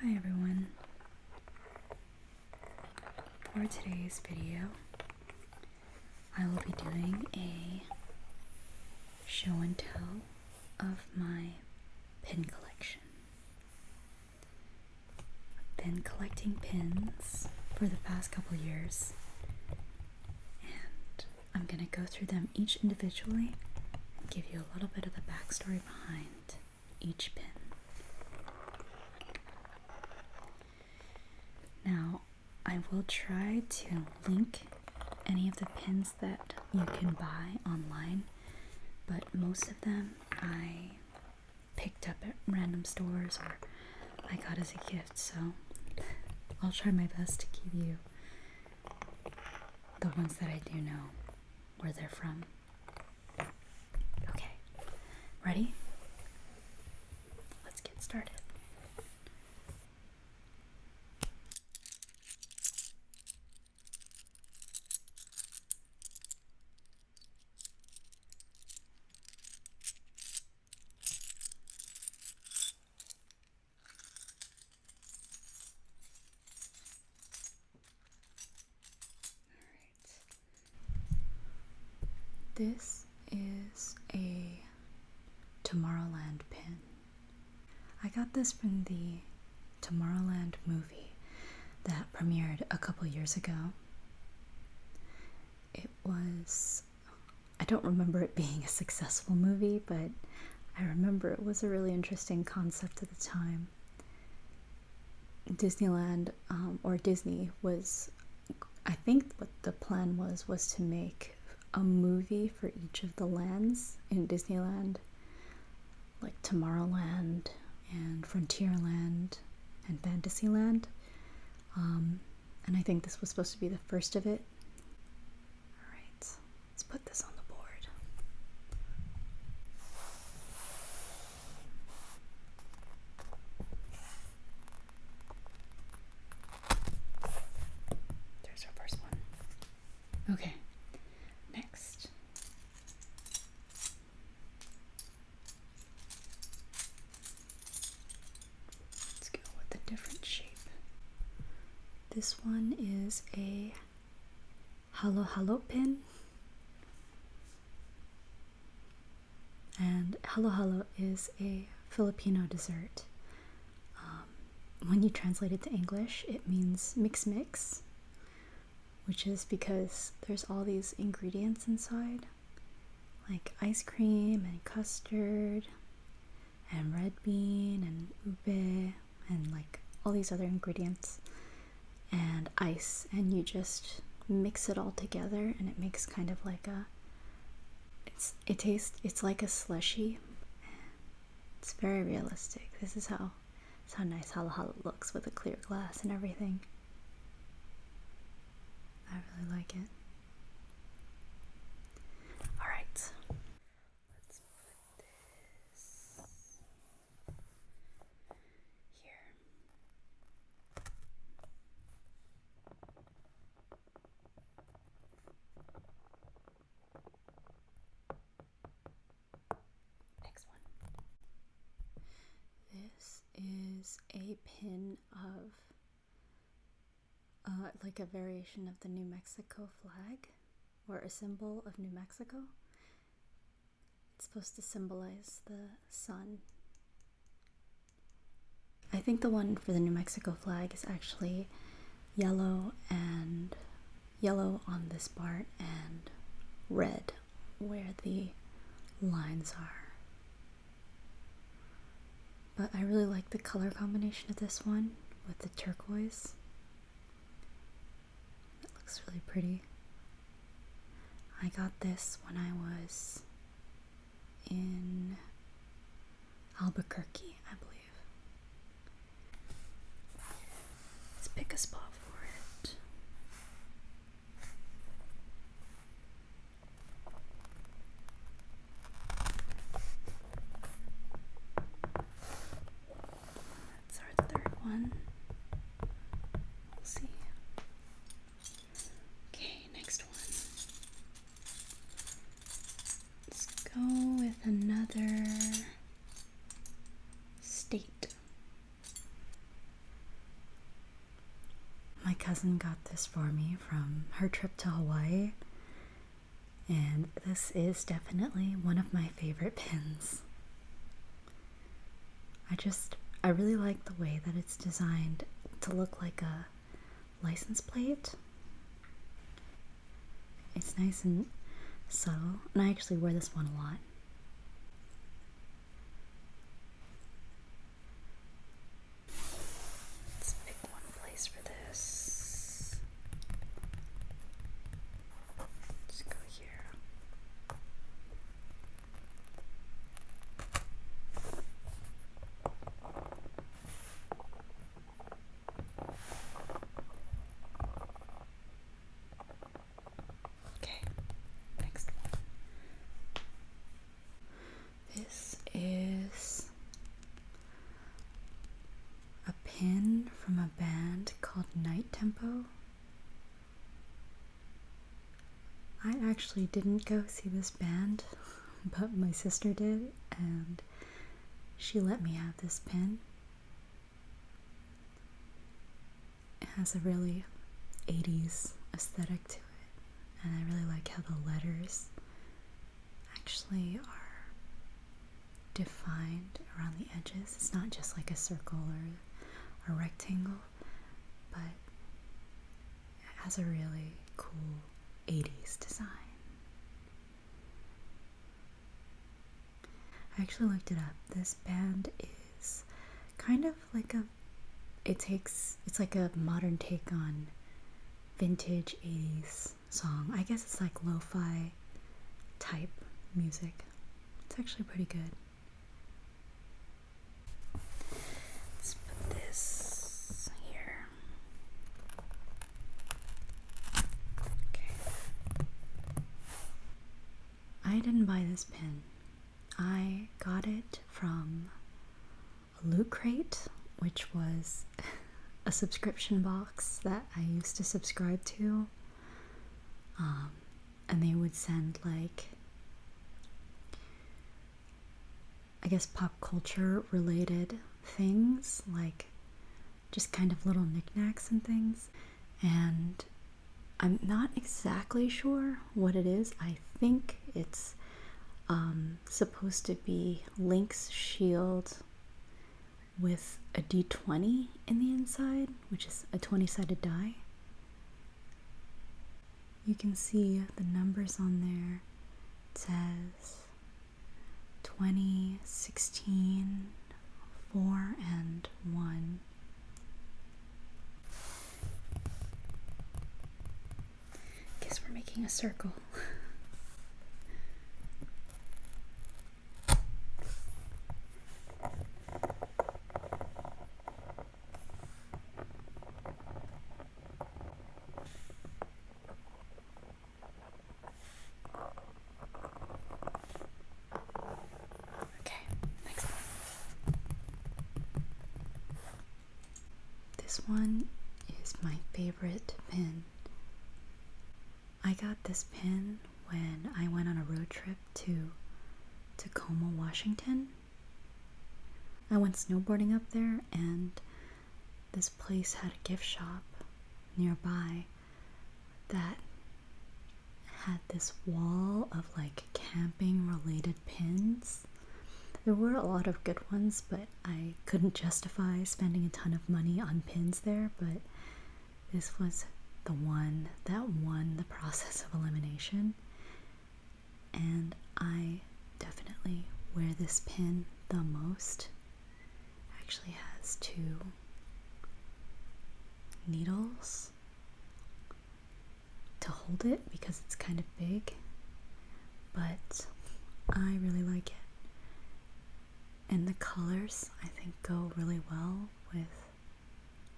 Hi everyone. For today's video, I will be doing a show and tell of my pin collection. I've been collecting pins for the past couple years, and I'm going to go through them each individually and give you a little bit of the backstory behind each pin. Now, I will try to link any of the pins that you can buy online, but most of them I picked up at random stores or I got as a gift, so I'll try my best to give you the ones that I do know where they're from. Okay, ready? Let's get started. This is a Tomorrowland pin. I got this from the Tomorrowland movie that premiered a couple years ago. It was, I don't remember it being a successful movie, but I remember it was a really interesting concept at the time. Disneyland, or Disney was, I think what the plan was to make a movie for each of the lands in Disneyland, like Tomorrowland and Frontierland and Fantasyland, and I think this was supposed to be the first of it. Alright, let's put this on the board. There's our first one. Okay. Next, let's go with a different shape. This one is a halo pin, and halo is a Filipino dessert. When you translate it to English, it means mix, which is because there's all these ingredients inside, like ice cream and custard and red bean and ube and like all these other ingredients and ice, and you just mix it all together and it makes kind of like a, it's like a slushy. It's very realistic. This is how nice halo looks with a clear glass and everything. I really like it. Alright, let's put this here. Next one. This is a pin of like a variation of the New Mexico flag, or a symbol of New Mexico. It's supposed to symbolize the sun. I think the one for the New Mexico flag is actually yellow on this part and red where the lines are. But I really like the color combination of this one with the turquoise. Looks really pretty. I got this when I was in Albuquerque, I believe. Let's pick a spot for it. That's our third one. We'll see. Go with another state. cousin got this for me from her trip to Hawaii, and this is definitely one of my favorite pins. I really like the way that it's designed to look like a license plate. It's nice and subtle, and I actually wear this one a lot. Let's pick one place for this. Let's go here. Okay, next one. This is a pin from a band called Night Tempo. I actually didn't go see this band, but my sister did, and she let me have this pin. It has a really 80s aesthetic to it, and I really like how the letters actually are defined around the edges. It's not just like a circle or a rectangle, but it has a really cool 80s design. I actually looked it up. This band is kind of like it's like a modern take on vintage 80s song. I guess it's like lo-fi type music. It's actually pretty good. Let's put this here. Okay. I didn't buy this pin. I got it from a Loot Crate, which was a subscription box that I used to subscribe to. And they would send, like, I guess pop culture related things, like just kind of little knickknacks and things. And I'm not exactly sure what it is. I think it's supposed to be Lynx shield with a D20 in the inside, which is a 20-sided die. You can see the numbers on there. It says 20, 16, 4, and 1. Guess we're making a circle. This one is my favorite pin. I got this pin when I went on a road trip to Tacoma, Washington. I went snowboarding up there, and this place had a gift shop nearby that had this wall of like camping related pins. There were a lot of good ones, but I couldn't justify spending a ton of money on pins there, but this was the one that won the process of elimination. And I definitely wear this pin the most. It actually has 2 needles to hold it because it's kind of big, but I really like it. And the colors, I think, go really well with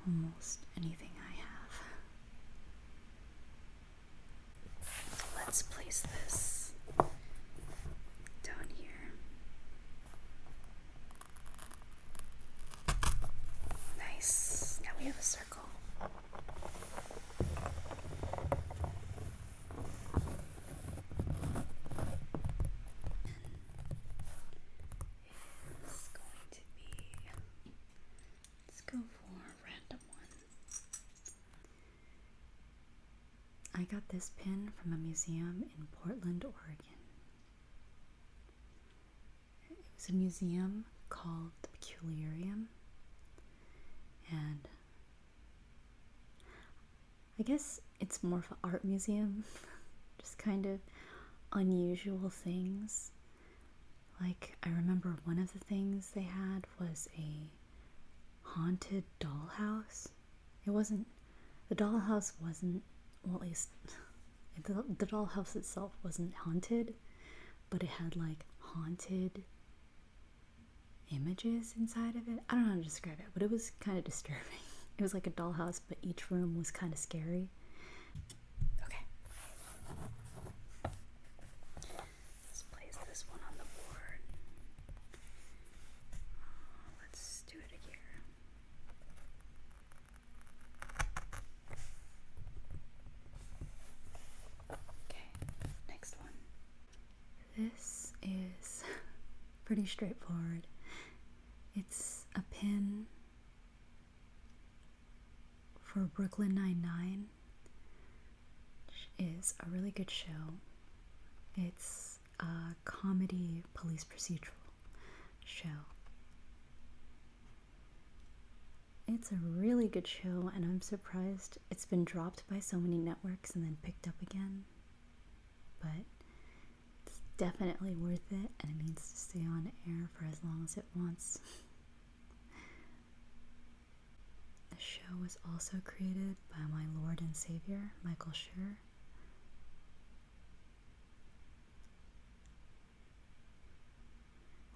almost anything I have. Let's place this down here. Nice. Now we have a circle. Go for a random one. got this pin from a museum in Portland, Oregon. It was a museum called the Peculiarium, and I guess it's more of an art museum, just kind of unusual things. Like, I remember one of the things they had was a haunted dollhouse. The dollhouse wasn't, well, at least the dollhouse itself wasn't haunted, but it had like haunted images inside of it. I don't know how to describe it, but it was kind of disturbing. It was like a dollhouse, but each room was kind of scary. Okay. Let's place this one on the board. Let's do it here. Okay, next one. This is pretty straightforward. It's a pin for Brooklyn Nine-Nine, which is a really good show. It's a comedy police procedural show. It's a really good show, and I'm surprised it's been dropped by so many networks and then picked up again. But it's definitely worth it, and it needs to stay on air for as long as it wants. The show was also created by my Lord and Savior, Michael Schur.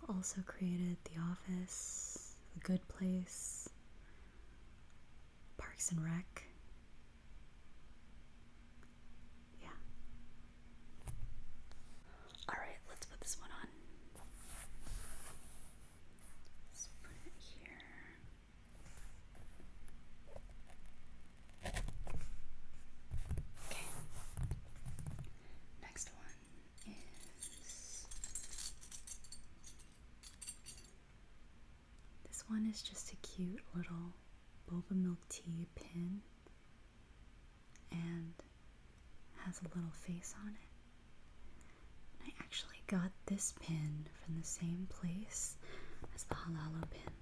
Also created The Office, The Good Place, Parks and Rec. Yeah. Alright, let's put this one on. Let's put it here. Okay. Next one is... This one is just a cute little Boba Milk Tea pin and has a little face on it. I actually got this pin from the same place as the Halalo pin.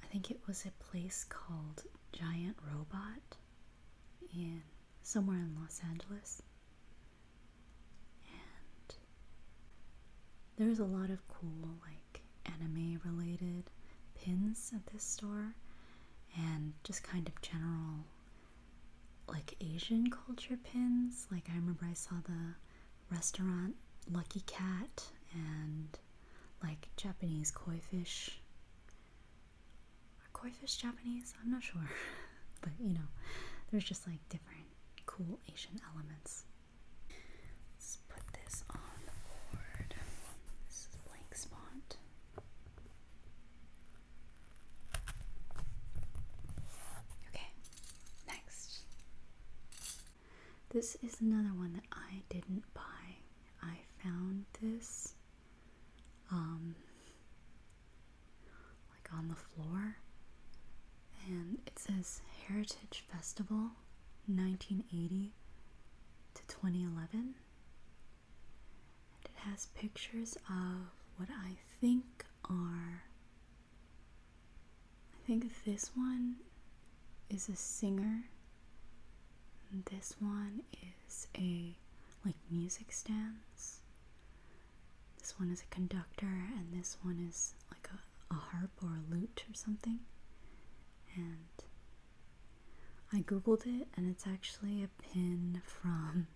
I think it was a place called Giant Robot in somewhere in Los Angeles. And there's a lot of cool like anime related pins at this store, and just kind of general like Asian culture pins. Like I remember I saw the restaurant Lucky Cat and like Japanese koi fish. Are koi fish Japanese? I'm not sure. But you know, there's just like different cool Asian elements. Let's put this on the board. This is blank spot. This is another one that I didn't buy. I found this like on the floor, and it says Heritage Festival 1980 to 2011, and it has pictures of what I think this one is a singer. This one is a like music stands. This one is a conductor, and this one is like a harp or a lute or something. And I googled it, and it's actually a pin from,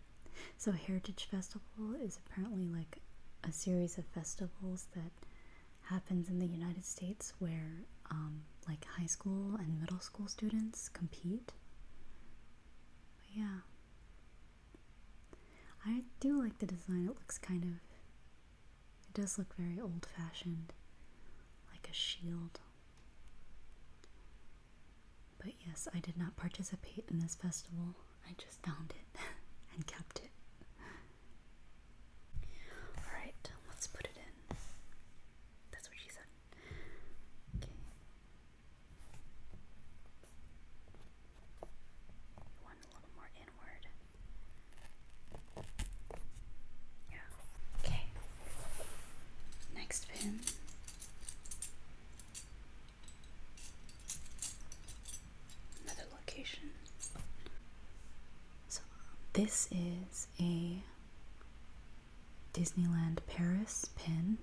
so Heritage Festival is apparently like a series of festivals that happens in the United States where like high school and middle school students compete. Yeah, I do like the design. It looks kind of, it does look very old-fashioned, like a shield. But yes, I did not participate in this festival. I just found it and kept it. Alright, let's put it in. That's what she said. Okay. Want a little more this is a Disneyland Paris pin.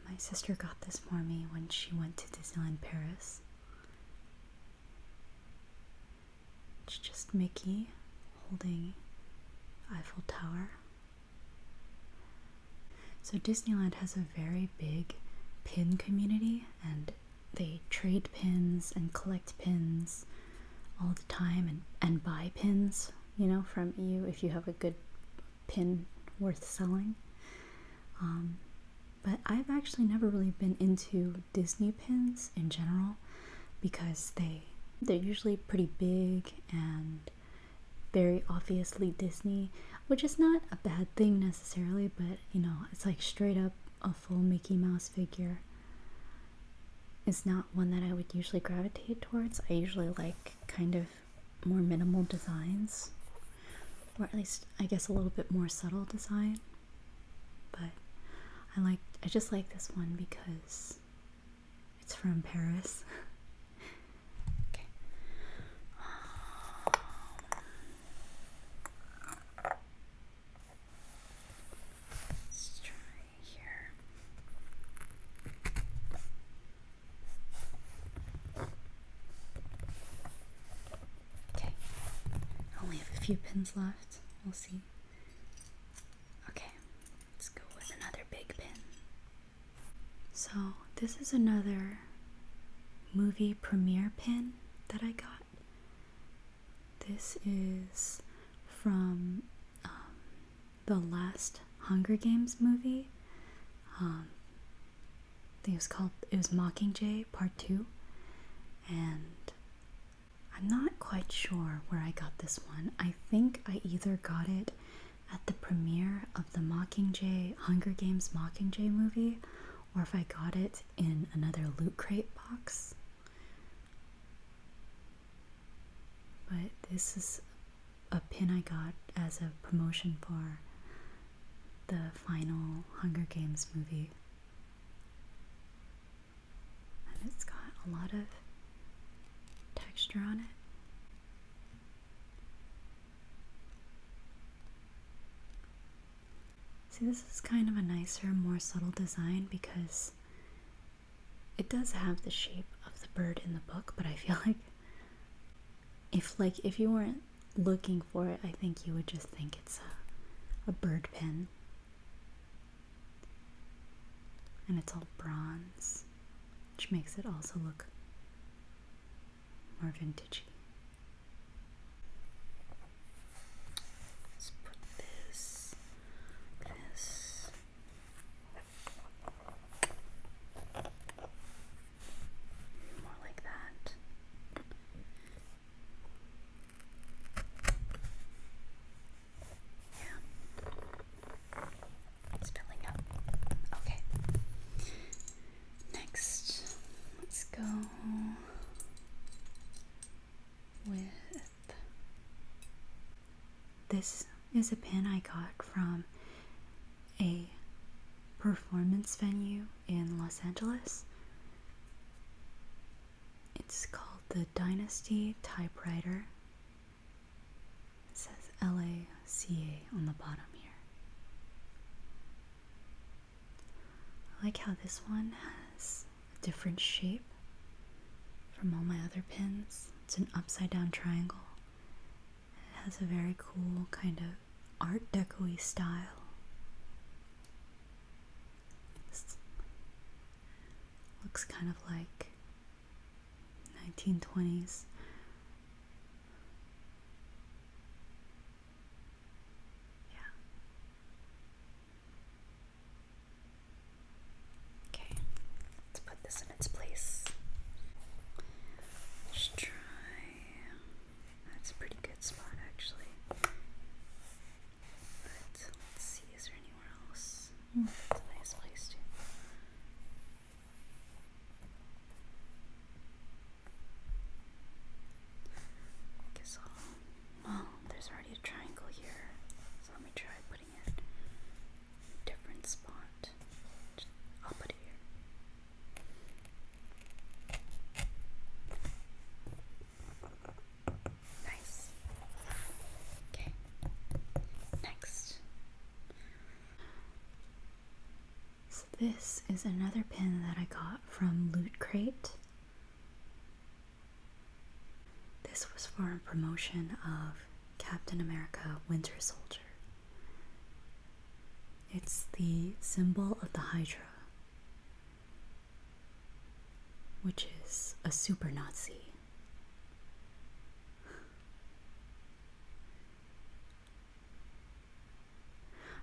My sister got this for me when she went to Disneyland Paris. It's just Mickey holding Eiffel Tower. So Disneyland has a very big pin community, and they trade pins and collect pins all the time, and buy pins, you know, from you if you have a good pin worth selling. But I've actually never really been into Disney pins in general, because they're usually pretty big and very obviously Disney, which is not a bad thing necessarily, but you know, it's like straight up a full Mickey Mouse figure. It's not one that I would usually gravitate towards. I usually like kind of more minimal designs, or at least I guess a little bit more subtle design. But I just like this one because it's from Paris. Okay. Let's try here. Okay. I only have a few pins left. We'll see. Okay. Let's go with another big pin. So this is another movie premiere pin that I got. This is from the last Hunger Games movie. I think it was Mockingjay Part 2, and I'm not quite sure where I got this one. I think I either got it at the premiere of the Hunger Games Mockingjay movie, or if I got it in another Loot Crate box. But this is a pin I got as a promotion for the final Hunger Games movie. And it's got a lot of texture on it. See, this is kind of a nicer, more subtle design because it does have the shape of the bird in the book, but I feel like if you weren't looking for it, I think you would just think it's a bird pin. And it's all bronze, which makes it also look more vintagey. Let's put this. More like that. Yeah. It's filling up. Okay. Next, let's go with this is a pin I got from a performance venue in Los Angeles. It's called the Dynasty Typewriter. It says LACA on the bottom here. I like how this one has a different shape from all my other pins. It's an upside down triangle. It has a very cool kind of Art Deco-y style. This looks kind of like 1920s. Yeah. Okay, let's put this in its place. Let's try. That's a pretty good spot, actually. But let's see, is there anywhere else? That's a nice place too. Well, there's already a triangle here, so let me try putting it in a different spot. I'll put it here. Nice. this is another pin that I got from Loot Crate. This was for a promotion of Captain America Winter Soldier. It's the symbol of the Hydra, which is a super Nazi.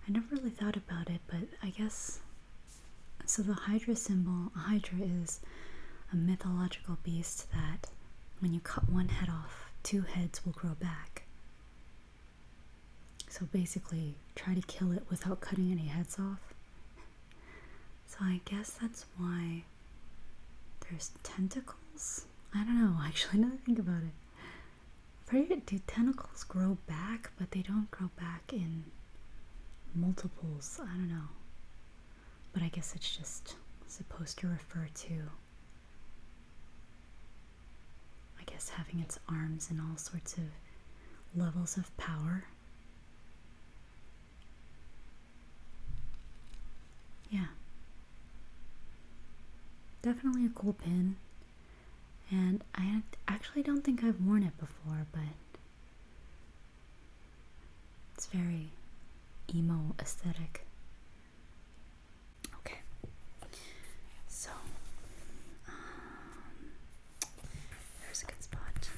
I never really thought about it, but I guess, so the Hydra symbol, a Hydra is a mythological beast that when you cut one head off, 2 heads will grow back. So basically, try to kill it without cutting any heads off. So I guess that's why there's tentacles? I don't know, actually, now that I think about it. Do tentacles grow back, but they don't grow back in multiples? I don't know. But I guess it's just supposed to refer to, I guess, having its arms in all sorts of levels of power. Yeah. Definitely a cool pin. And I actually don't think I've worn it before, but it's very emo aesthetic. Okay. So, there's a good spot.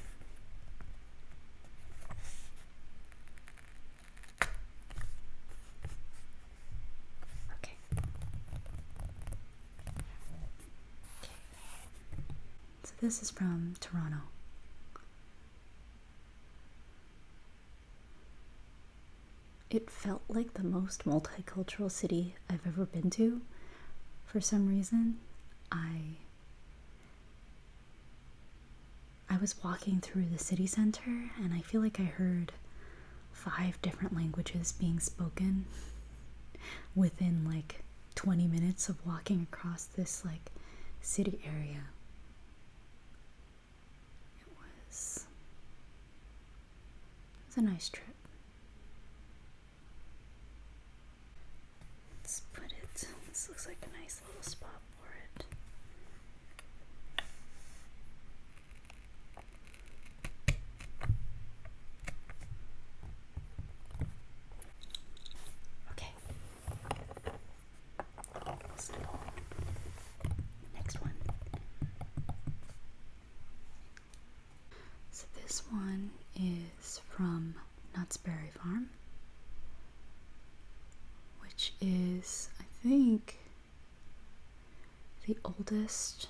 Okay. So this is from Toronto. It felt like the most multicultural city I've ever been to. For some reason, I was walking through the city center and I feel like I heard 5 different languages being spoken within like 20 minutes of walking across this like city area. It was a nice trip. Let's put it, this looks like a nice little spot for it. Okay. So, next one. So this one is from Knott's-Berry Farm, which is, I think, the oldest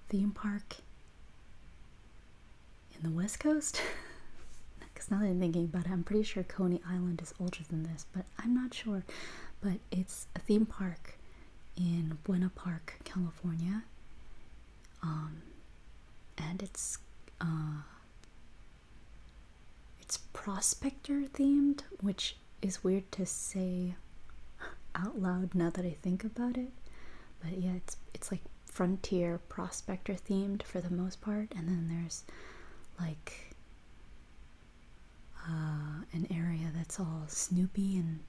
theme park in the West Coast. Because now that I'm thinking about it, I'm pretty sure Coney Island is older than this, but I'm not sure. But it's a theme park in Buena Park, California. And it's prospector themed, which is weird to say out loud now that I think about it. But yeah, it's like frontier prospector themed for the most part, and then there's like an area that's all Snoopy and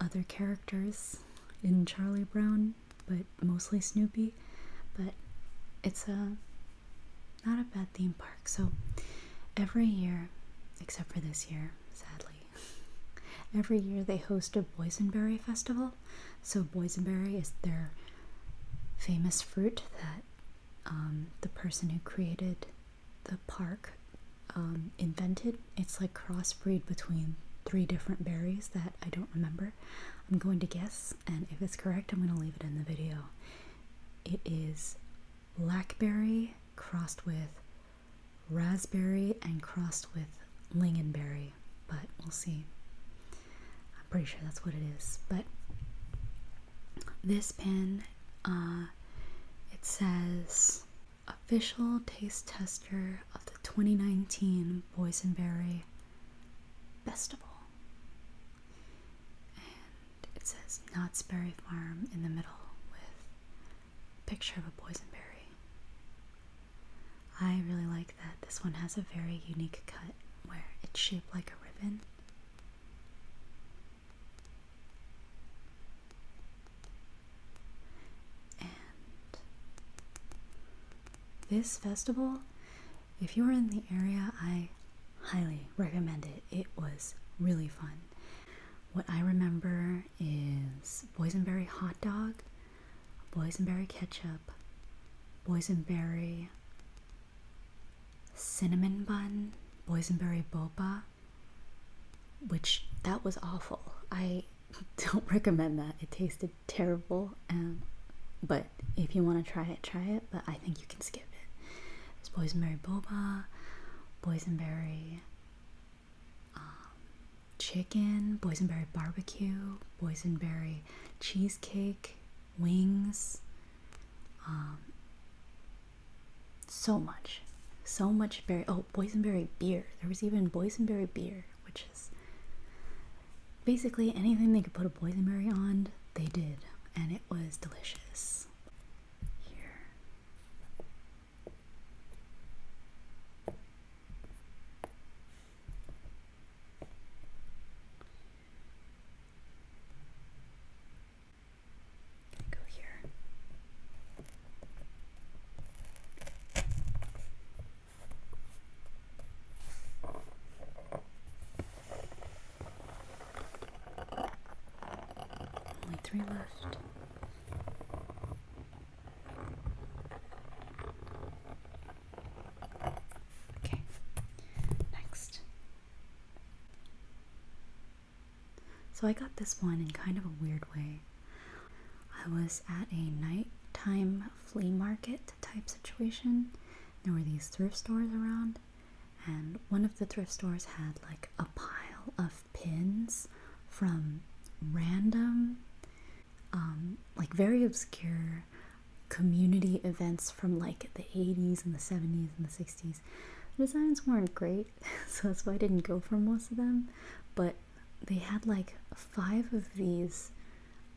other characters in Charlie Brown, but mostly Snoopy. But it's not a bad theme park. So every year, except for this year, sadly, every year they host a Boysenberry festival. So Boysenberry is their famous fruit that the person who created the park invented. It's like crossbreed between 3 different berries that I don't remember. I'm going to guess, and if it's correct, I'm going to leave it in the video. It is blackberry crossed with raspberry and crossed with lingonberry, but we'll see. I'm pretty sure that's what it is. But this pin, it says official taste tester of the 2019 Boysenberry Festival, and it says Knott's-Berry Farm in the middle with a picture of a boysenberry. I really like that. This one has a very unique cut where it's shaped like a ribbon. this festival, if you're in the area, I highly recommend it. It was really fun. What I remember is boysenberry hot dog, boysenberry ketchup, boysenberry cinnamon bun, boysenberry boba, which that was awful. I don't recommend that. It tasted terrible, but if you want to try it, but I think you can skip it. There's boysenberry boba, boysenberry chicken, boysenberry barbecue, boysenberry cheesecake, wings, so much berry. Oh, boysenberry beer. There was even boysenberry beer, which is basically anything they could put a boysenberry on, they did, and it was delicious. Here. Go here. Only 3 left. Okay, next. So I got this one in kind of a weird way. I was at a nighttime flea market type situation. There were these thrift stores around, and one of the thrift stores had like a pile of pins from random like very obscure community events from like the 80s and the 70s and the 60s. The designs weren't great, so that's why I didn't go for most of them, but they had like 5 of these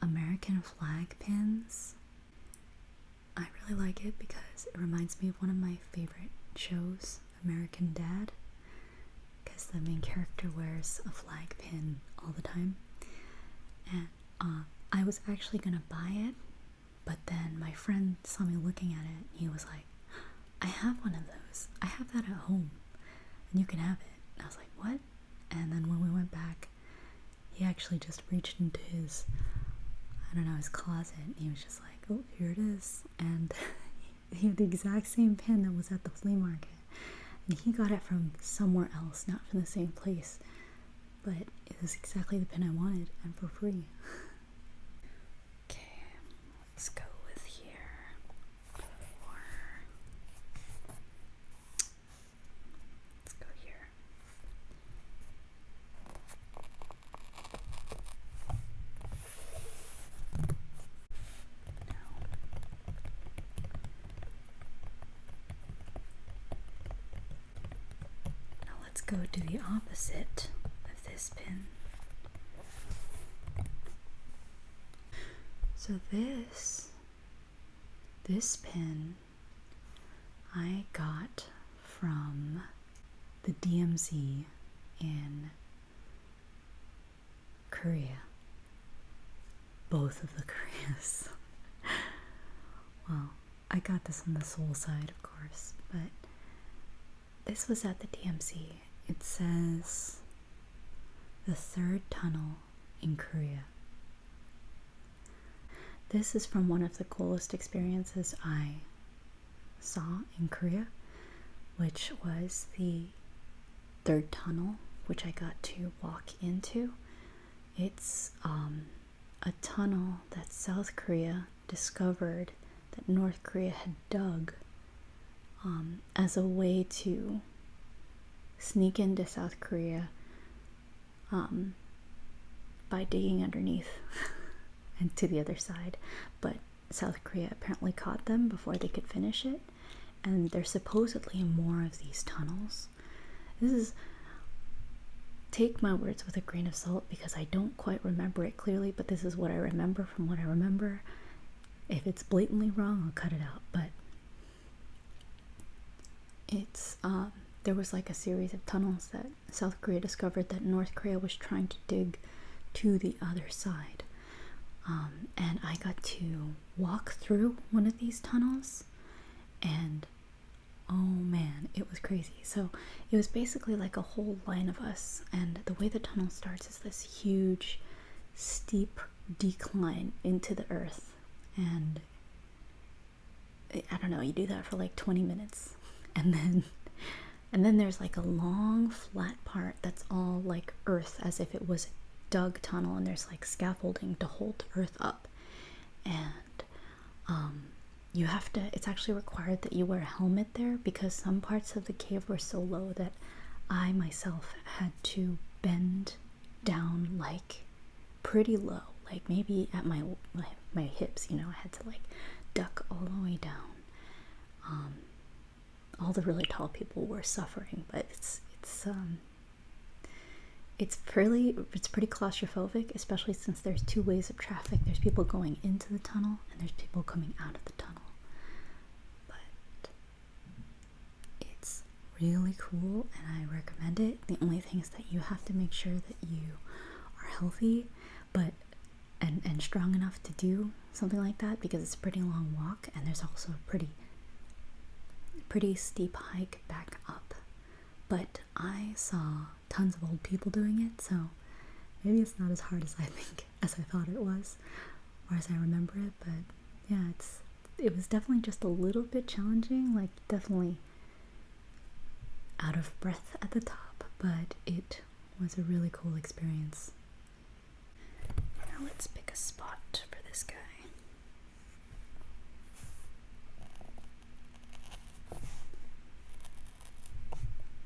American flag pins. I really like it because it reminds me of one of my favorite shows, American Dad, because the main character wears a flag pin all the time. And I was actually gonna buy it, but then my friend saw me looking at it. He was like, I have one of those. I have that at home, and you can have it. And I was like, what? And then when we went back, he actually just reached into his, I don't know, his closet, and he was just like, oh, here it is. And he had the exact same pin that was at the flea market. And he got it from somewhere else, not from the same place. But it was exactly the pin I wanted, and for free. Okay, let's go with here. Let's go here. Now let's go do the opposite of this pin. So this pin I got from the DMZ in Korea. Both of the Koreas. Well, I got this on the Seoul side, of course, but this was at the DMZ. It says the 3rd tunnel in Korea. This is from one of the coolest experiences I saw in Korea, which was the 3rd tunnel, which I got to walk into. It's a tunnel that South Korea discovered that North Korea had dug as a way to sneak into South Korea by digging underneath and to the other side. But South Korea apparently caught them before they could finish it, and there's supposedly more of these tunnels. This is, take my words with a grain of salt because I don't quite remember it clearly, but this is what I remember from what I remember. If it's blatantly wrong, I'll cut it out, but it's there was like a series of tunnels that South Korea discovered that North Korea was trying to dig to the other side. And I got to walk through one of these tunnels, and Oh man, it was crazy. So it was basically like a whole line of us, and the way the tunnel starts is this huge, steep decline into the earth, and I don't know, you do that for like 20 minutes, and then there's like a long flat part that's all like earth, as if it was a dug tunnel, and there's like scaffolding to hold the earth up, and you have to, it's actually required that you wear a helmet there, because some parts of the cave were so low that I myself had to bend down like pretty low, like maybe at my hips, you know. I had to like duck all the way down. All the really tall people were suffering, but it's pretty claustrophobic, especially since there's two ways of traffic. There's people going into the tunnel and there's people coming out of the tunnel. But it's really cool and I recommend it. The only thing is that you have to make sure that you are healthy, but and strong enough to do something like that, because it's a pretty long walk, and there's also a pretty steep hike back up. But I saw tons of old people doing it, so maybe it's not as hard as I thought it was, or as I remember it. But yeah, it was definitely just a little bit challenging, like definitely out of breath at the top, but it was a really cool experience. Now let's pick a spot for this guy.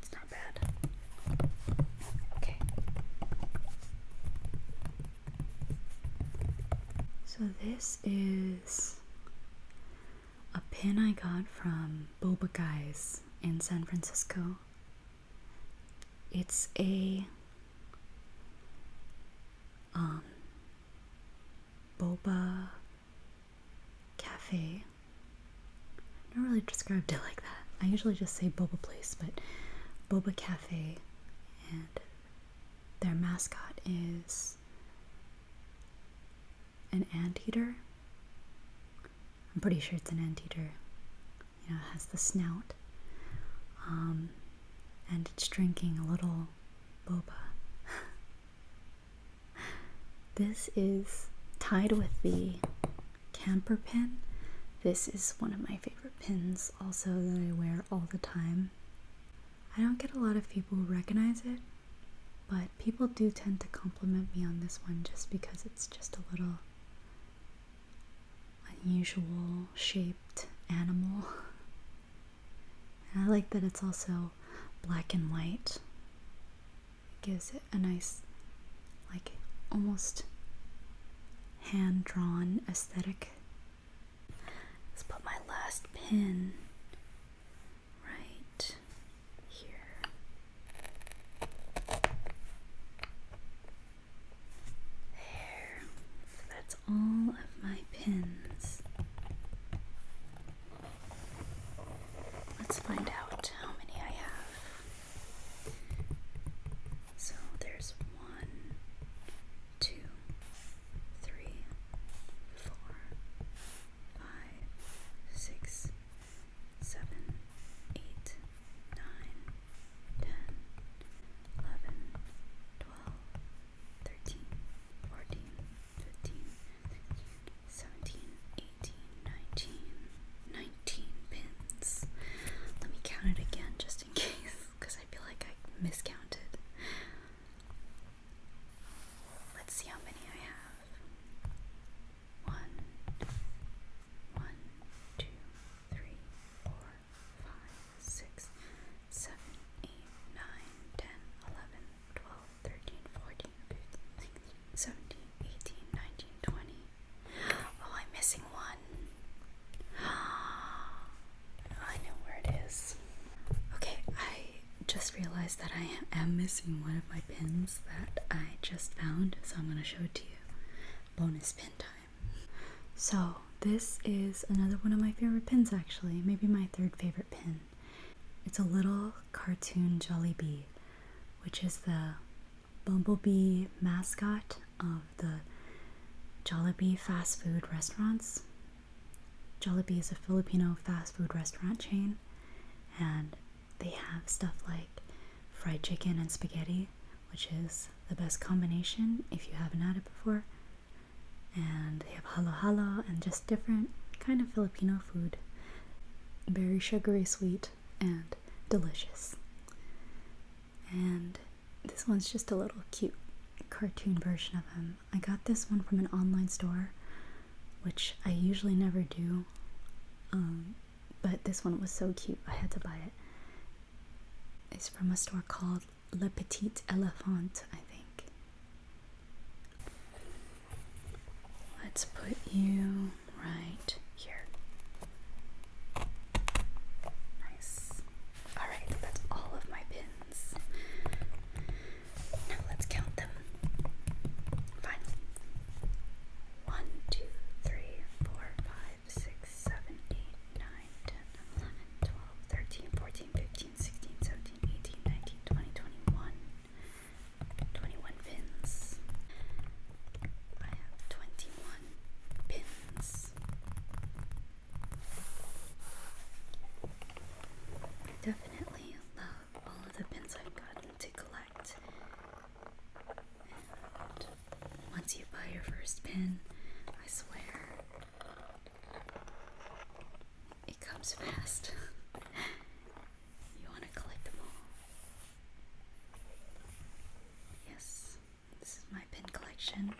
It's not bad. Okay. So this is a pin I got from Boba Guys in San Francisco. It's a Boba cafe. I never really described it like that. I usually just say Boba place, but Boba cafe, and their mascot is an anteater. I'm pretty sure it's an anteater. You know, it has the snout. And it's drinking a little boba. This is tied with the camper pin. This is one of my favorite pins also that I wear all the time. I don't get a lot of people who recognize it, but people do tend to compliment me on this one just because it's just a little unusual shaped animal. And I like that it's also black and white. It gives it a nice, like, almost hand-drawn aesthetic. Let's put my last pin right here. There. That's all of my pins. Let's find out how many I have. So there's 1, 2, 3, 4, 5, 6, 7, 8, 9, 10, 11, 12, 13, 14, 15, 17, 18, 19 pins. Let me count it again just in case, because I feel like I miscounted. Let's see how many I have. 1, 2, 3, 4, 5, 6, 7, 8, 9, 10, 11, 12, 13, 14, 15, 16, 17, 18, 19, 20. Oh, I'm missing one. I know where it is. Okay, I just realized that I am missing one of my pins that I just found, so I'm going to show it to you. Bonus pin time. So, this is another one of my favorite pins, actually. Maybe my third favorite pin. It's a little cartoon Jollibee, which is the bumblebee mascot of the Jollibee fast food restaurants. Jollibee is a Filipino fast food restaurant chain, and they have stuff like fried chicken and spaghetti, which is the best combination if you haven't had it before. And they have halo-halo and just different kind of Filipino food. Very sugary sweet and delicious. And this one's just a little cute cartoon version of him. I got this one from an online store, which I usually never do, but this one was so cute I had to buy it. It's from a store called Le Petit Elephant, I think. Let's put you right here. Nice. Alright, that's all of my pins. Now let's count them. Finally. 1, 2, 3, 4, 5, 6, 7, 8, 9, 10, 11, 12, 13, 14, 15, 16, 17, 18, 19, 20, 21. 21 pins. I have 21 pins. I definitely love all of the pins I've gotten to collect. And once you buy your first pin, I swear, it comes fast. You want to collect them all. Yes, this is my pin collection.